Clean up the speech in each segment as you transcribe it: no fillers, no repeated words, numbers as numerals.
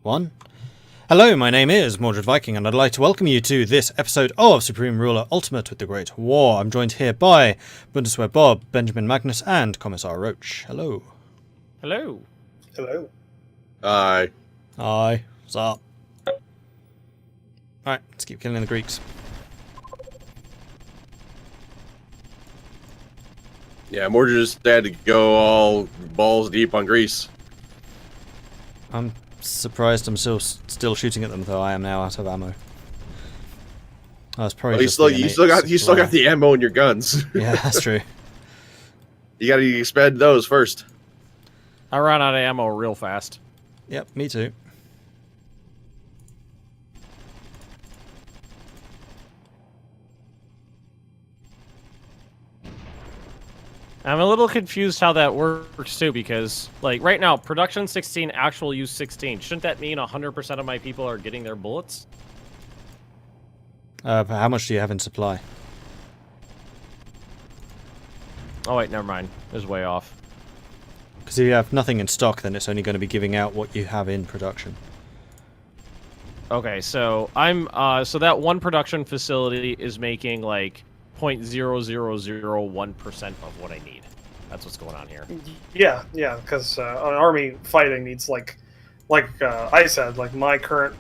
One. Hello, my name is Mordred Viking, and I'd like to welcome you to this episode of Supreme Ruler Ultimate with the Great War. I'm joined here by Bundeswehr Bob, Benjamin Magnus, and Commissar Roach. Hello. Hello. Hello. Hi. Hi. What's up? Alright, let's keep killing the Greeks. Yeah, Mordred just had to go all balls deep on Greece. I'm surprised I'm still shooting at them, though I am now out of ammo. Oh, it's probably you still got the ammo in your guns. Yeah, that's true. You gotta expend those first. I ran out of ammo real fast. Yep, me too. I'm a little confused how that works too, because like right now, production 16, actual use 16. Shouldn't that mean 100% of my people are getting their bullets? How much do you have in supply? Oh wait, never mind. It was way off. Because if you have nothing in stock, then it's only going to be giving out what you have in production. Okay, so so that one production facility is making like 0.0001% of what I need. That's what's going on here. Yeah, because an army fighting needs like I said, like my current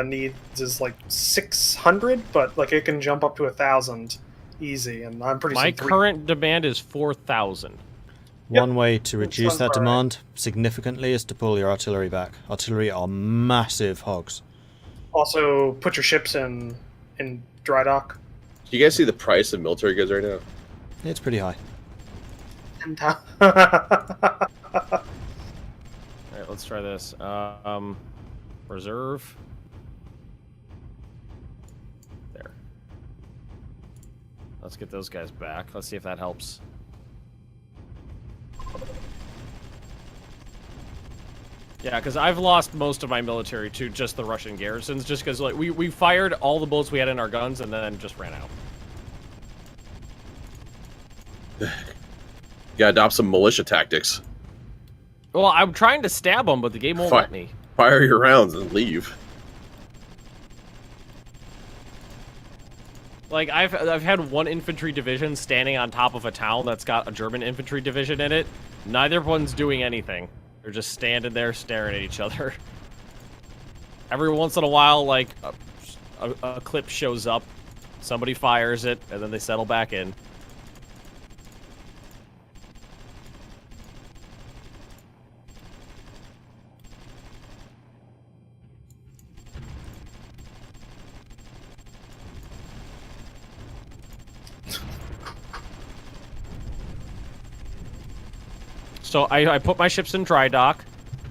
needs is like 600, but like it can jump up to 1,000 easy, and I'm pretty. My current demand is 4,000. One way to reduce that demand significantly is to pull your artillery back. Artillery are massive hogs. Also, put your ships in dry dock. Do you guys see the price of military goods right now? It's pretty high. Alright, let's try this. Reserve. There. Let's get those guys back. Let's see if that helps. Yeah, because I've lost most of my military to just the Russian garrisons, just because like we fired all the bullets we had in our guns and then just ran out. You gotta adopt some militia tactics. Well, I'm trying to stab them, but the game won't let me. Fire your rounds and leave. Like I've had one infantry division standing on top of a town that's got a German infantry division in it. Neither one's doing anything. They're just standing there staring at each other. Every once in a while, like, a clip shows up, somebody fires it, and then they settle back in. So I put my ships in dry dock.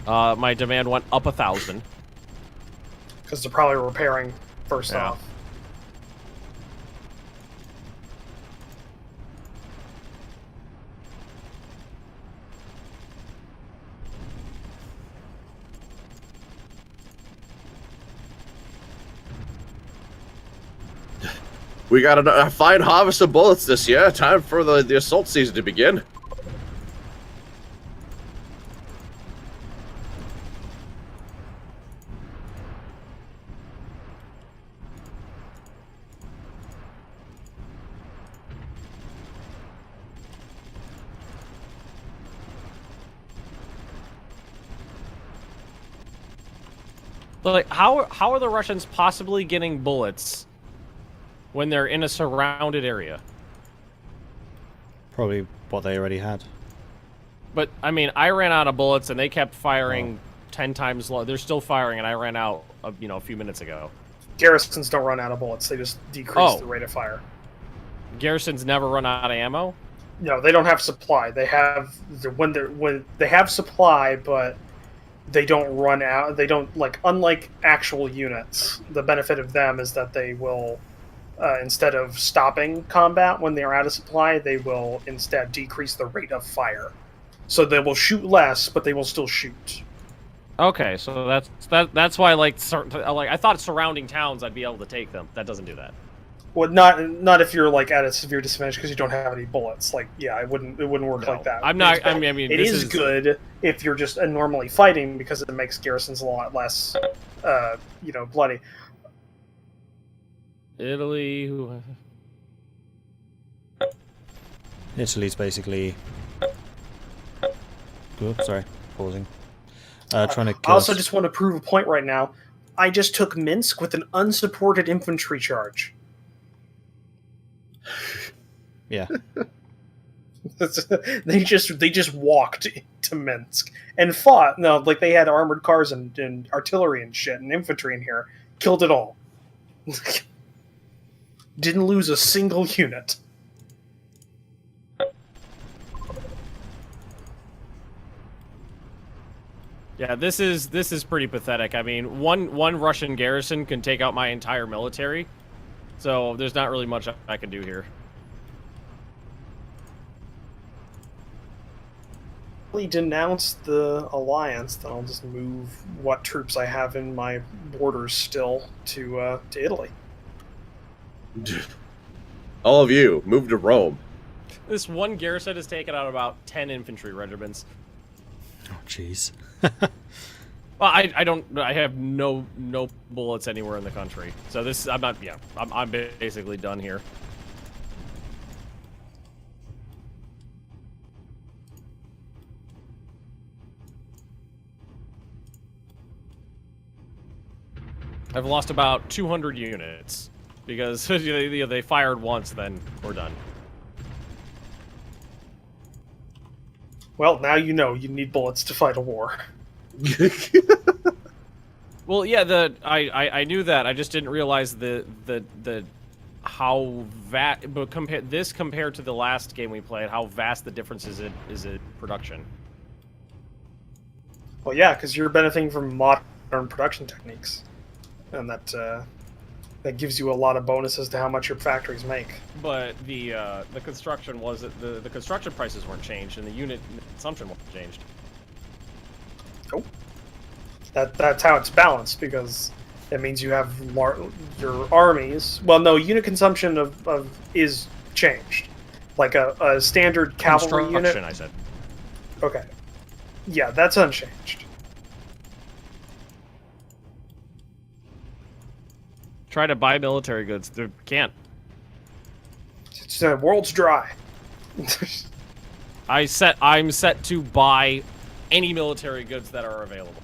My demand went up 1,000. Because they're probably repairing first off. We got a fine harvest of bullets this year. Time for the assault season to begin. Like, how are the Russians possibly getting bullets when they're in a surrounded area? Probably what they already had. But, I mean, I ran out of bullets, and they kept firing 10 times low. They're still firing, and I ran out, a few minutes ago. Garrisons don't run out of bullets. They just decrease the rate of fire. Garrisons never run out of ammo? No, they don't have supply. They have when they have supply, but they don't run out. They don't, like, unlike actual units, the benefit of them is that they will, instead of stopping combat when they are out of supply, they will instead decrease the rate of fire. So they will shoot less, but they will still shoot. Okay, so that's why, like I thought surrounding towns I'd be able to take them. That doesn't do that. Well, not if you're like at a severe disadvantage because you don't have any bullets. Like, yeah, it wouldn't work like that. I'm not. I mean, it is good if you're just normally fighting, because it makes garrisons a lot less, bloody. Italy's basically... Oops, sorry, pausing. Trying to kill I also us. just want to prove a point right now. I just took Minsk with an unsupported infantry charge. Yeah. they just walked to Minsk and fought. No, like they had armored cars and artillery and shit and infantry in here. Killed it all. Didn't lose a single unit. Yeah, this is pretty pathetic. I mean, one Russian garrison can take out my entire military, so there's not really much I can do here. Denounce the alliance, then I'll just move what troops I have in my borders still to Italy. All of you, move to Rome. This one garrison has taken out about 10 infantry regiments. Oh, jeez. Well, I have no bullets anywhere in the country, so this I'm basically done here. I've lost about 200 units because they fired once, then we're done. Well, now you know you need bullets to fight a war. Well, yeah, I knew that. I just didn't realize how compared to the last game we played, how vast the difference is in production. Well, yeah, because you're benefiting from modern production techniques, and that gives you a lot of bonuses to how much your factories make. But the construction the construction prices weren't changed, and the unit consumption wasn't changed. Oh, that's how it's balanced, because it means you have your armies. Well, no, unit consumption of is changed, like a standard cavalry unit. I said. Okay, yeah, that's unchanged. Try to buy military goods. They can't. It's the world's dry. I'm set to buy any military goods that are available.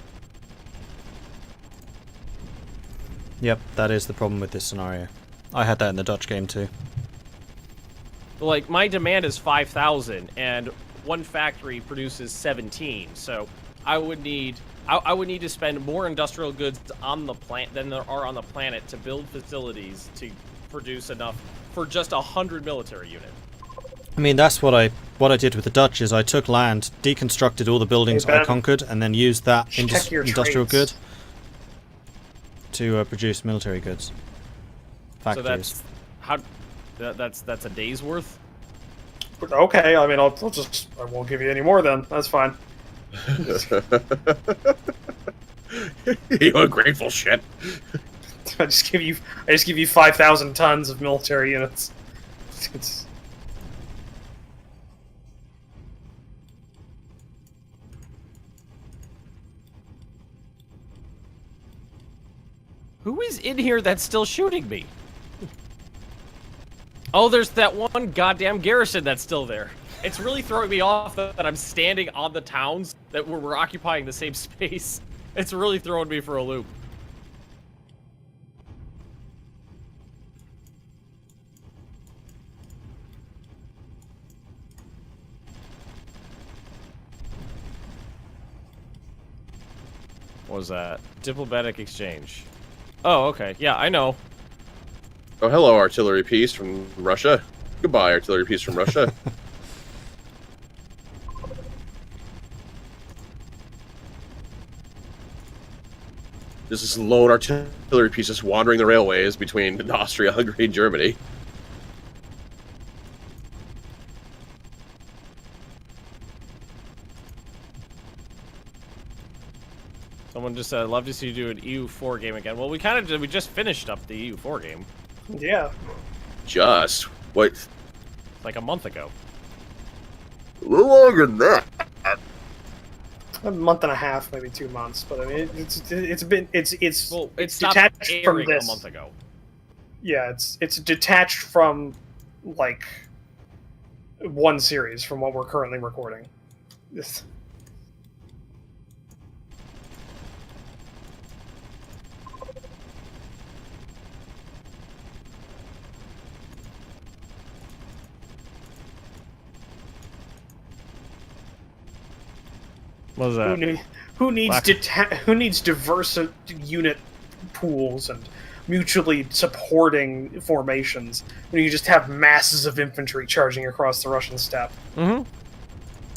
Yep, that is the problem with this scenario. I had that in the Dutch game too. Like, my demand is 5,000, and one factory produces 17, so I would need to spend more industrial goods on the plant than there are on the planet to build facilities to produce enough for just 100 military units. I mean, that's what I did with the Dutch. Is I took land, deconstructed all the buildings I conquered, and then used that industrial good to produce military goods. Factories. So that's a day's worth. Okay, I mean, I won't give you any more then. That's fine. You ungrateful shit. I just give you 5,000 tons of military units. Who is in here that's still shooting me? Oh, there's that one goddamn garrison that's still there. It's really throwing me off that I'm standing on the towns that we're occupying the same space. It's really throwing me for a loop. What was that? Diplomatic exchange. Oh, okay. Yeah, I know. Oh, hello, artillery piece from Russia. Goodbye, artillery piece from Russia. This is lone artillery pieces wandering the railways between Austria-Hungary and Germany. Someone just said, "I'd love to see you do an EU4 game again." Well, we kind of did. We just finished up the EU4 game. Yeah. Just what? Like a month ago. A little longer than that. A month and a half, maybe 2 months. But I mean, it's Well, it it's stopped detached from airing this. a month ago. Yeah, it's detached from like one series from what we're currently recording. This. What was that? Who needs diverse unit pools and mutually supporting formations when you just have masses of infantry charging across the Russian steppe? Mm-hmm.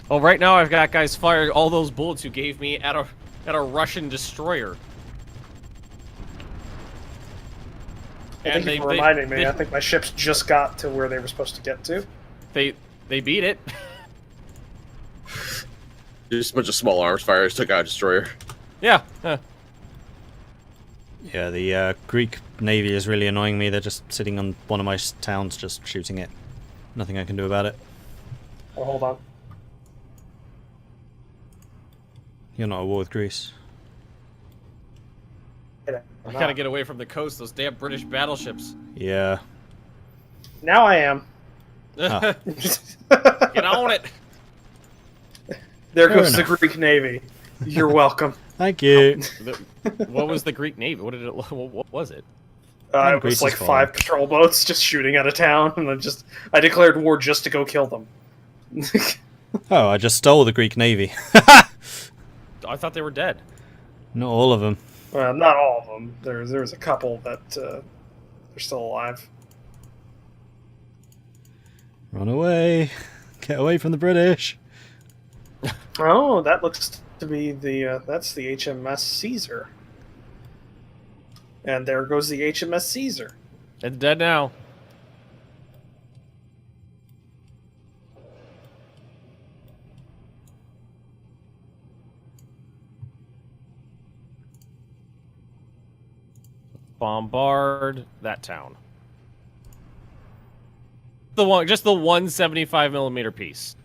Well, right now I've got guys firing all those bullets you gave me at a Russian destroyer. Thank you for reminding me. I think my ships just got to where they were supposed to get to. They beat it. Just a bunch of small arms fires took out a destroyer. Yeah. Yeah, the Greek Navy is really annoying me. They're just sitting on one of my towns, just shooting it. Nothing I can do about it. Oh, hold on. You're not at war with Greece. I gotta get away from the coast. Those damn British battleships. Yeah. Now I am. Ah. Get on it. There Fair goes enough. the Greek Navy. You're welcome. Thank you. What was the Greek Navy? What did it? What was it? It Greece was like is 5 patrol boats just shooting at a town, and I declared war just to go kill them. Oh, I just stole the Greek Navy. I thought they were dead. Not all of them. Well, not all of them. There's a couple that they're still alive. Run away. Get away from the British. Oh, that looks to be that's the HMS Caesar. And there goes the HMS Caesar. It's dead now. Bombard that town. Just the 175mm piece.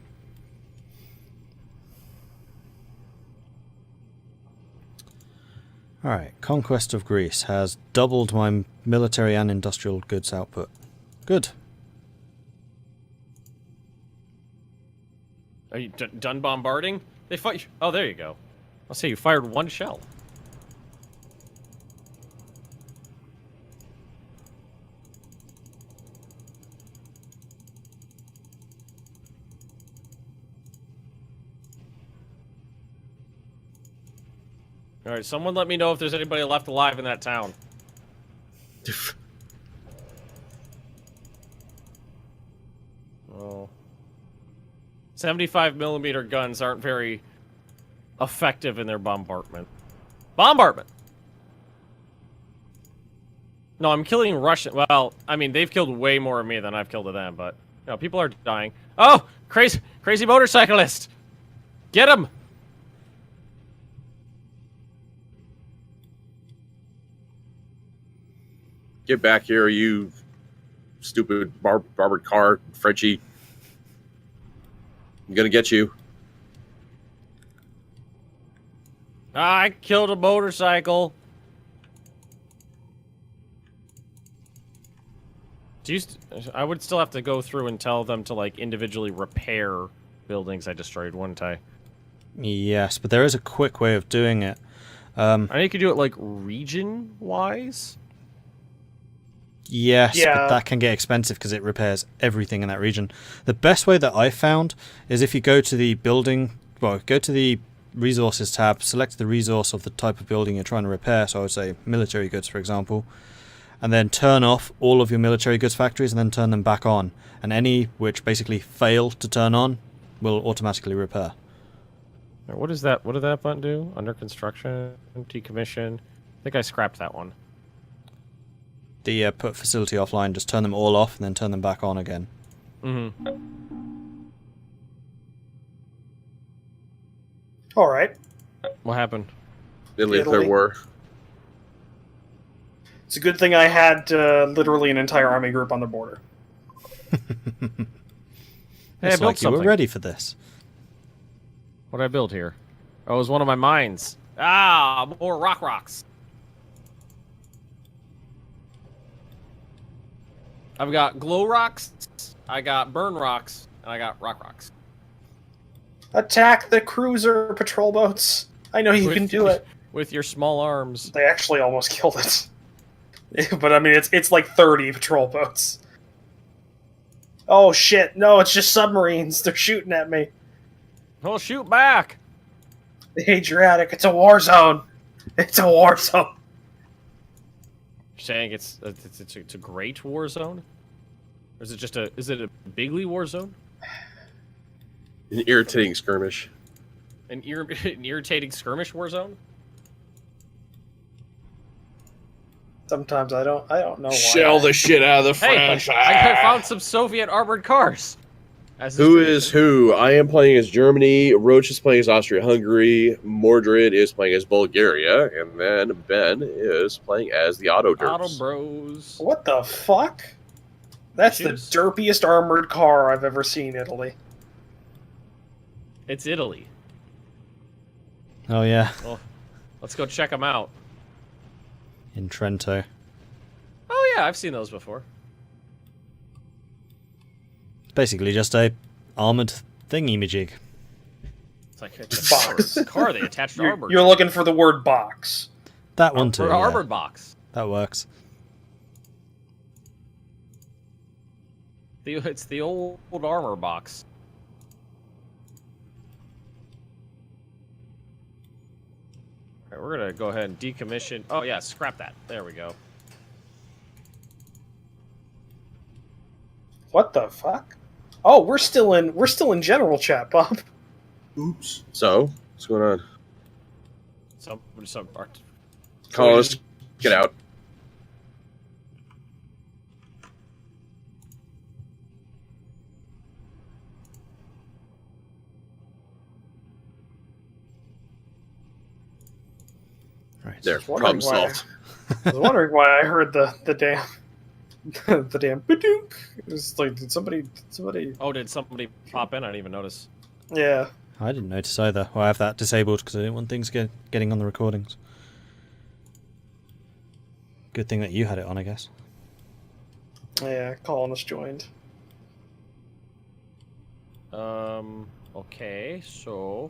Alright, Conquest of Greece has doubled my military and industrial goods output. Good. Are you done bombarding? They fight. Oh, there you go. I'll say you fired one shell. All right, someone let me know if there's anybody left alive in that town. Oh. 75mm guns aren't very effective in their bombardment. Bombardment! No, I'm killing Russian. Well, I mean, they've killed way more of me than I've killed of them, but you know, people are dying. Oh, crazy motorcyclist! Get him! Get back here, you stupid barbered car, Frenchie. I'm gonna get you. I killed a motorcycle. I would still have to go through and tell them to like individually repair buildings I destroyed, wouldn't I? Yes, but there is a quick way of doing it. I know you could do it like region-wise. Yes, Yeah. but that can get expensive because it repairs everything in that region. The best way that I found is if you go to the go to the resources tab, select the resource of the type of building you're trying to repair, so I would say military goods, for example, and then turn off all of your military goods factories and then turn them back on. And any which basically fail to turn on will automatically repair. What is that? What did that button do? Under construction, decommission. I think I scrapped that one. The put facility offline, just turn them all off and then turn them back on again. Mm-hmm. All right. What happened? Italy, if there Italy. were. It's a good thing I had literally an entire army group on the border. Hey, I It's built like you were something. ready for this. What did I build here? Oh, it was one of my mines. Ah, more rocks. I've got glow rocks, I got burn rocks, and I got rocks. Attack the cruiser patrol boats. I know you can do it. With your small arms. They actually almost killed it. But I mean, it's like 30 patrol boats. Oh shit! No, it's just submarines. They're shooting at me. Well, shoot back. Adriatic, it's a war zone. It's a war zone. You're saying it's a great war zone? Or is it just a bigly war zone? An irritating skirmish. An irritating skirmish war zone? Sometimes I don't know why. Shell the shit out of the Hey, French. I found some Soviet armored cars. Who is who? I am playing as Germany. Roach is playing as Austria-Hungary. Mordred is playing as Bulgaria, and then Ben is playing as the Auto Derps. Bros. What the fuck? That's Issues? the derpiest armored car I've ever seen, Italy. It's Italy. Oh yeah, Well, let's go check them out. in Trento. Oh yeah, I've seen those before. It's basically just a armored thingy-majig. It's like it's a car they attached to armored. You're looking for the word box. That one too. For Yeah. armored box. That works. It's the old armor box. Alright, we're gonna go ahead and decommission. Oh yeah, scrap that. There we go. What the fuck? Oh, we're still in general chat, Bob. Oops. So, what's going on? Some art. Colonists, get out. Right. There, Wondering problem why- solved. I was wondering why I heard the damn the damn ba-doonk. It was like, did somebody Oh, did somebody pop in? I didn't even notice. yeah. I didn't notice either. Well, I have that disabled because I didn't want things getting on the recordings. Good thing that you had it on, I guess. Yeah, colonist joined. Okay, so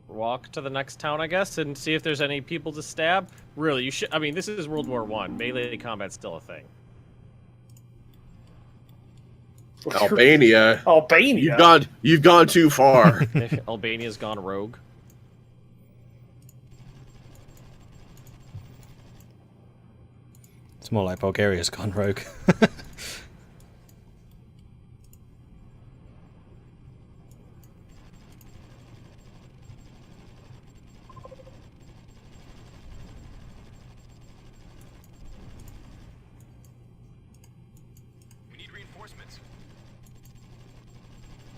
walk to the next town, I guess, and see if there's any people to stab. Really, you should. I mean, this is World War One. Melee combat's still a thing. Albania. Albania. You've gone too far. Albania's gone rogue. It's more like Bulgaria's gone rogue. We need reinforcements.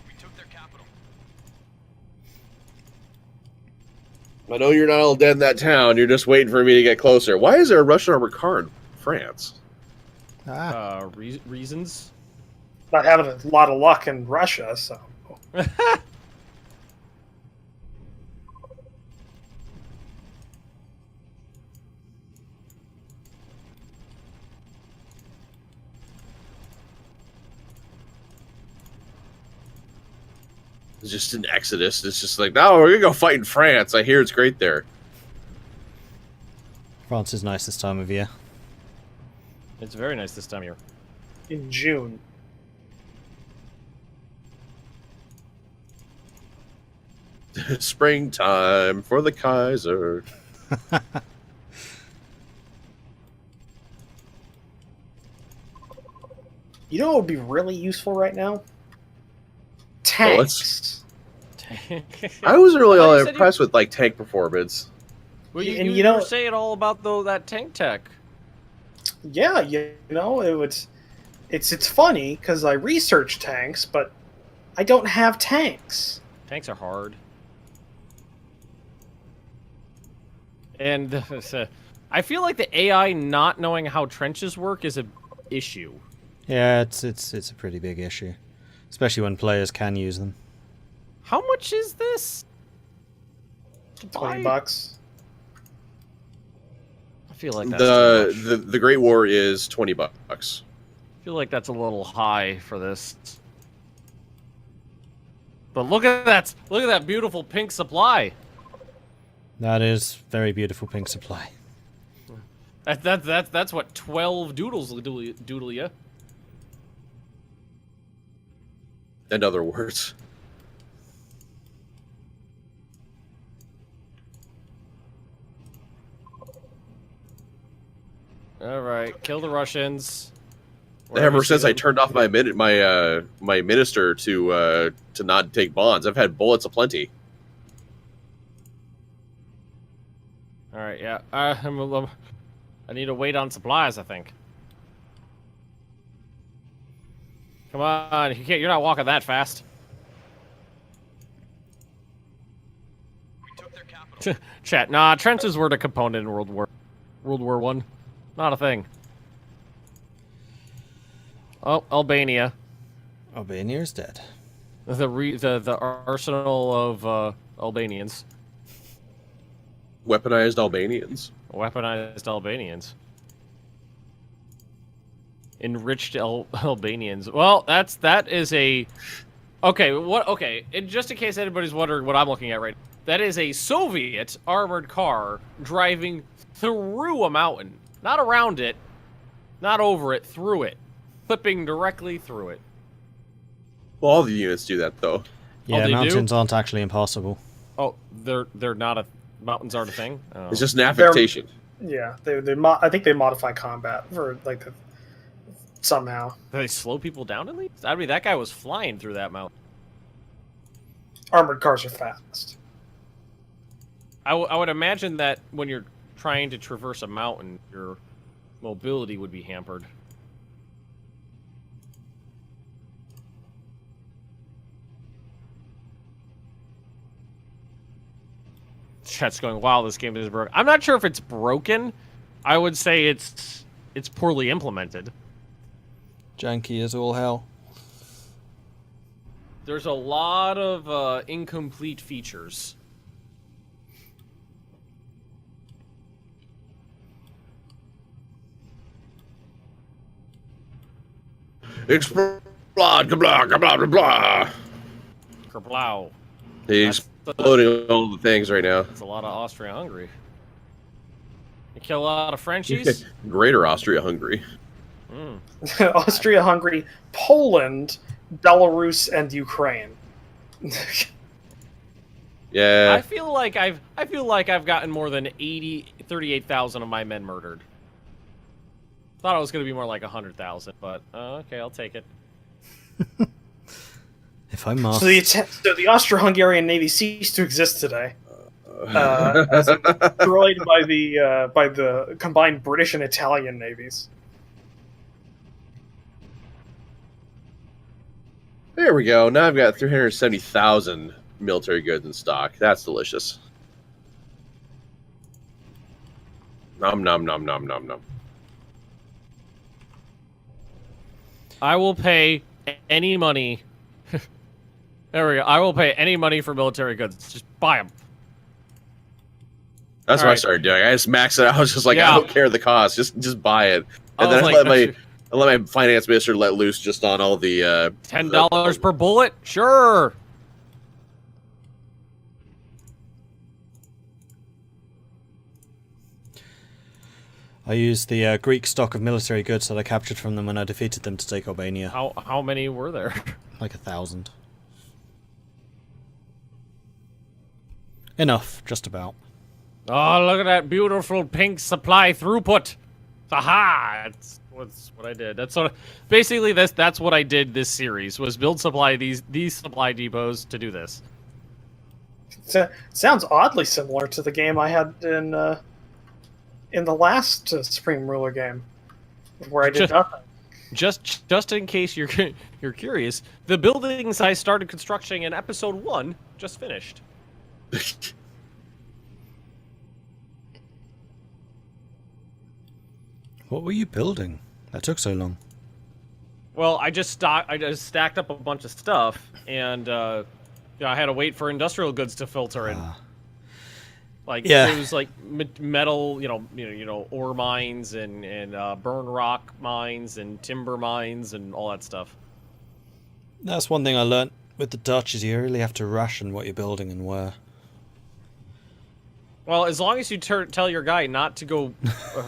We took their capital. I know you're not all dead in that town. You're just waiting for me to get closer. Why is there a Russian armored car in France? Reasons? Not having a lot of luck in Russia, so It's just an exodus. It's just like, no, we're gonna go fight in France. I hear it's great there. France is nice this time of year. It's very nice this time of year. in June. Springtime for the Kaiser. You know what would be really useful right now? Bullets. Tanks. I wasn't really I thought all you said impressed with like tank performance. Well, And you you know- were saying all about that tank tech. Yeah, you know, it's funny because I research tanks, but I don't have tanks. Tanks are hard. And I feel like the AI not knowing how trenches work is a issue. Yeah, it's a pretty big issue, especially when players can use them. How much is this? $20. I feel like that's too much. the Great War is $20. I feel like that's a little high for this. But look at that! Look at that beautiful pink supply. That is very beautiful pink supply. That's what 12 doodles doodle ya. In other words. All right, kill the Russians. Ever since I turned off my my minister to not take bonds, I've had bullets aplenty. All right, yeah. I need to wait on supplies, I think. Come on, you're not walking that fast. We took their capital. Chat, nah, trenches were the component in World War I. Not a thing. Oh, Albania. Albania is dead. The arsenal of Albanians. Weaponized Albanians. Weaponized Albanians. Enriched Albanians. Well, that is a... Okay, okay, and just in case anybody's wondering what I'm looking at right now, that is a Soviet armored car driving through a mountain. Not around it, not over it, through it. Clipping directly through it. Well, all the units do that, though. Yeah, they mountains aren't actually impassable. Oh, they're not a... Mountains aren't a thing? Oh. It's just an affectation. Yeah, I think they modify combat for like somehow. Do they slow people down at least? I mean, that guy was flying through that mountain. Armored cars are fast. I would imagine that when you're trying to traverse a mountain, your mobility would be hampered. Chat's going, wow, this game is broken. I'm not sure if it's broken. I would say it's poorly implemented. Janky as all hell. There's a lot of incomplete features. Explode, blah, blah, blah, blah, blah. Kerblow. He's exploding all the things right now. That's a lot of Austria-Hungary. You kill a lot of Frenchies? Greater Austria-Hungary. Austria-Hungary, Poland, Belarus, and Ukraine. Yeah. I feel like I've gotten more than 38,000 of my men murdered. Thought it was going to be more like 100,000, but okay, I'll take it. If I'm off... So the Austro-Hungarian Navy ceased to exist today, as destroyed by the combined British and Italian navies. There we go. Now I've got 370,000 military goods in stock. That's delicious. Nom nom nom nom nom nom. I will pay any money. There we go. I will pay any money for military goods. Just buy them. That's what I started doing. I just maxed it out. I was just like, I don't care the cost. Just buy it. And then I let my finance minister let loose just on all the $10 per bullet. Sure. I used the Greek stock of military goods that I captured from them when I defeated them to take Albania. How many were there? Like 1,000. Enough, just about. Oh, look at that beautiful pink supply throughput. Aha! That's what I did. Basically that's what I did this series, was build these supply depots to do this. Sounds oddly similar to the game I had in the last Supreme Ruler game, where I did nothing. Just in case you're curious, the buildings I started constructing in episode 1 just finished. What were you building? That took so long. Well, I just stacked up a bunch of stuff, and I had to wait for industrial goods to filter in. Like Yeah. it was like metal, ore mines and burn rock mines and timber mines and all that stuff. That's one thing I learnt with the Dutch is you really have to ration what you're building and where. Well, as long as you tell your guy not to go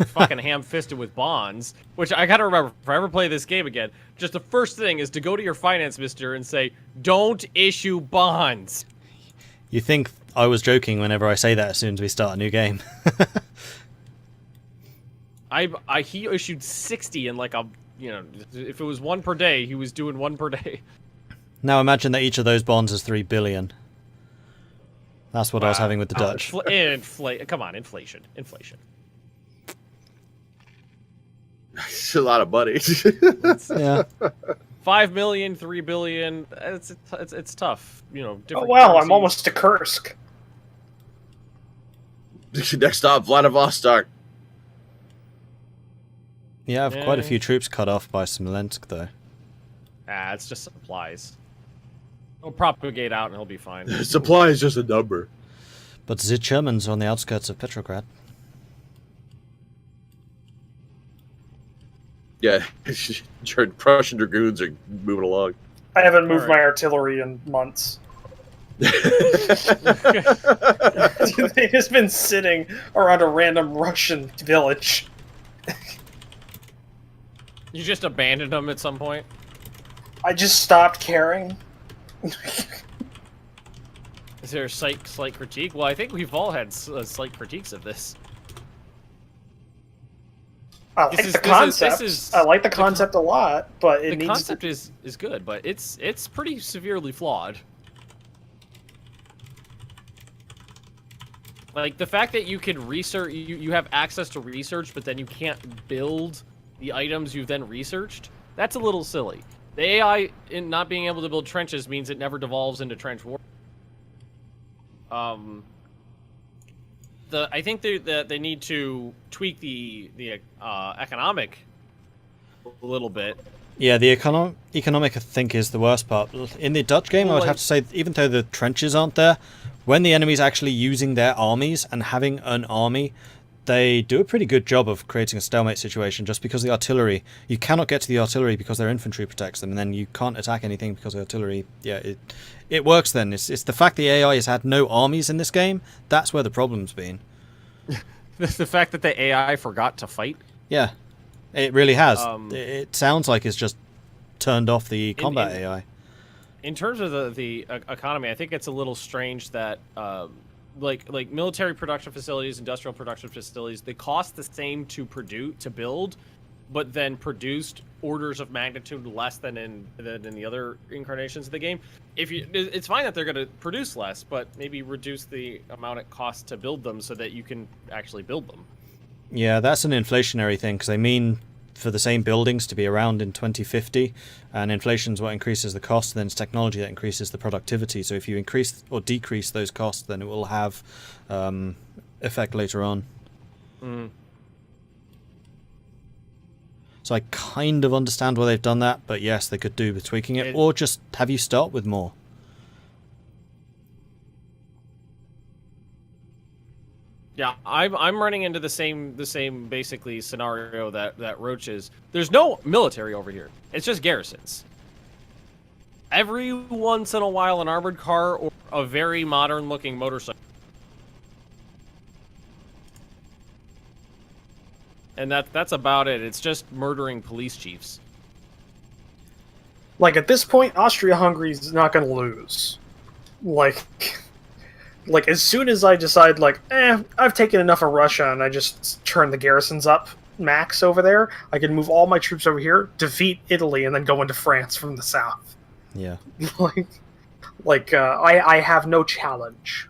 fucking ham-fisted with bonds, which I gotta remember, if I ever play this game again, just the first thing is to go to your finance minister and say, don't issue bonds. You think I was joking whenever I say that as soon as we start a new game. He issued 60 in like if it was one per day, he was doing one per day. Now imagine that each of those bonds is 3 billion. That's what I was having with the Dutch. Come on, inflation. It's a lot of money. Yeah. 5 million, 3 billion. It's tough. Oh Different wow, currencies. I'm almost to Kursk. Next stop, Vladivostok. Yeah, I have quite a few troops cut off by Smolensk, though. It's just supplies. He'll propagate out and he'll be fine. Supply is just a number. But the Germans are on the outskirts of Petrograd. Yeah, Prussian dragoons are moving along. I haven't moved All right. my artillery in months. They've just been sitting around a random Russian village. You just abandoned them at some point? I just stopped caring. Is there a slight critique? Well, I think we've all had slight critiques of this. I like the concept. I like the concept a lot, but The concept is good, but it's pretty severely flawed. Like the fact that you can research, you have access to research, but then you can't build the items you've then researched. That's a little silly. The AI in not being able to build trenches means it never devolves into trench war. I think they need to tweak the economic a little bit. Yeah, the economic, I think, is the worst part. In the Dutch game, I would have to say, even though the trenches aren't there, when the enemy's actually using their armies and having an army, they do a pretty good job of creating a stalemate situation just because the artillery, you cannot get to the artillery because their infantry protects them, and then you can't attack anything because the artillery, yeah, it works then. It's the fact the AI has had no armies in this game, that's where the problem's been. The fact that the AI forgot to fight? Yeah, it really has. It sounds like it's just turned off the combat AI. In terms of the economy, I think it's a little strange that like military production facilities, industrial production facilities, they cost the same to build, but then produced orders of magnitude less than in the other incarnations of the game. It's fine that they're going to produce less, but maybe reduce the amount it costs to build them so that you can actually build them. Yeah, that's an inflationary thing, because they mean for the same buildings to be around in 2050, and inflation's what increases the cost, and then it's technology that increases the productivity. So if you increase or decrease those costs, then it will have effect later on. Mm. So I kind of understand why they've done that, but yes, they could do with tweaking it, or just have you start with more. Yeah, I'm running into the same basically scenario that Roach is. There's no military over here. It's just garrisons. Every once in a while, an armored car or a very modern-looking motorcycle. And that's about it. It's just murdering police chiefs. Like, at this point, Austria-Hungary is not going to lose. Like, as soon as I decide, like, I've taken enough of Russia, and I just turn the garrisons up max over there, I can move all my troops over here, defeat Italy, and then go into France from the south. Yeah. I have no challenge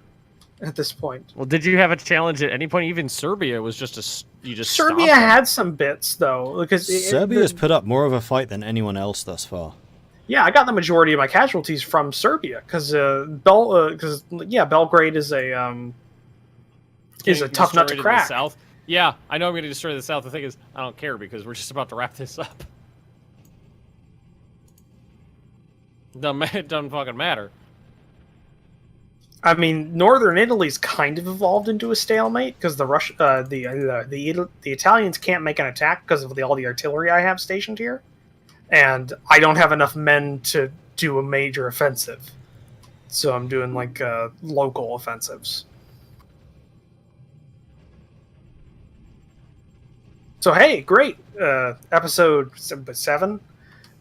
at this point. Well, did you have a challenge at any point? Even Serbia was just Serbia stomped them. had some bits, though, because Serbia's put up more of a fight than anyone else thus far. Yeah, I got the majority of my casualties from Serbia because Belgrade is a tough nut to crack. South. Yeah, I know I'm going to destroy the South. The thing is, I don't care because we're just about to wrap this up. It doesn't fucking matter. I mean, northern Italy's kind of evolved into a stalemate because the Italians can't make an attack because of all the artillery I have stationed here, and I don't have enough men to do a major offensive. So I'm doing like local offensives. So hey, great! Episode 7.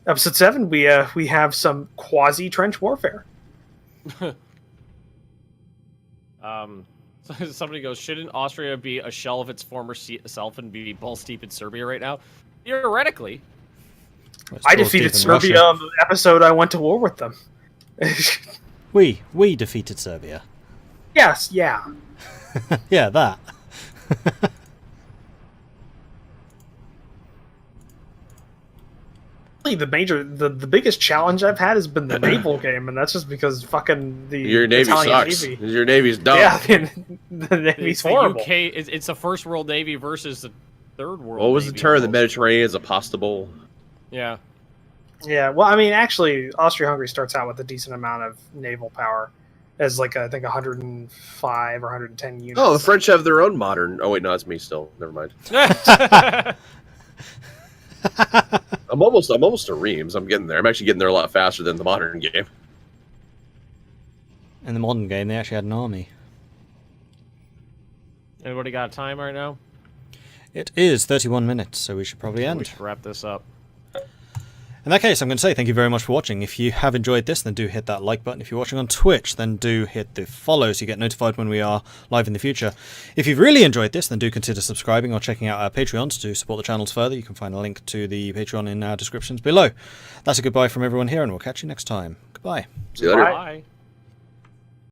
Episode 7. We have some quasi trench warfare. Somebody goes, shouldn't Austria be a shell of its former self and be balls deep in Serbia right now? Theoretically. I defeated Serbia on the episode I went to war with them. We defeated Serbia. Yes, yeah. Yeah, that. The biggest challenge I've had has been the naval game, and that's just because fucking your Navy Italian sucks. Navy. Your Navy's dumb. Yeah, the Navy's horrible. UK, it's a first world Navy versus the third world. What was Navy the term? The almost. Mediterranean is apostable. Yeah. Yeah, well, I mean, actually, Austria-Hungary starts out with a decent amount of naval power, as like I think 105 or 110 units. Oh, the French have their own modern. Oh wait, no, it's me still. Never mind. I'm almost to Reims. I'm getting there. I'm actually getting there a lot faster than the modern game. In the modern game, they actually had an army. Anybody got time right now? It is 31 minutes, so we should probably We end. should wrap this up. In that case, I'm going to say thank you very much for watching. If you have enjoyed this, then do hit that like button. If you're watching on Twitch, then do hit the follow so you get notified when we are live in the future. If you've really enjoyed this, then do consider subscribing or checking out our Patreons to support the channels further. You can find a link to the Patreon in our descriptions below. That's a goodbye from everyone here, and we'll catch you next time. Goodbye. See you later. Bye.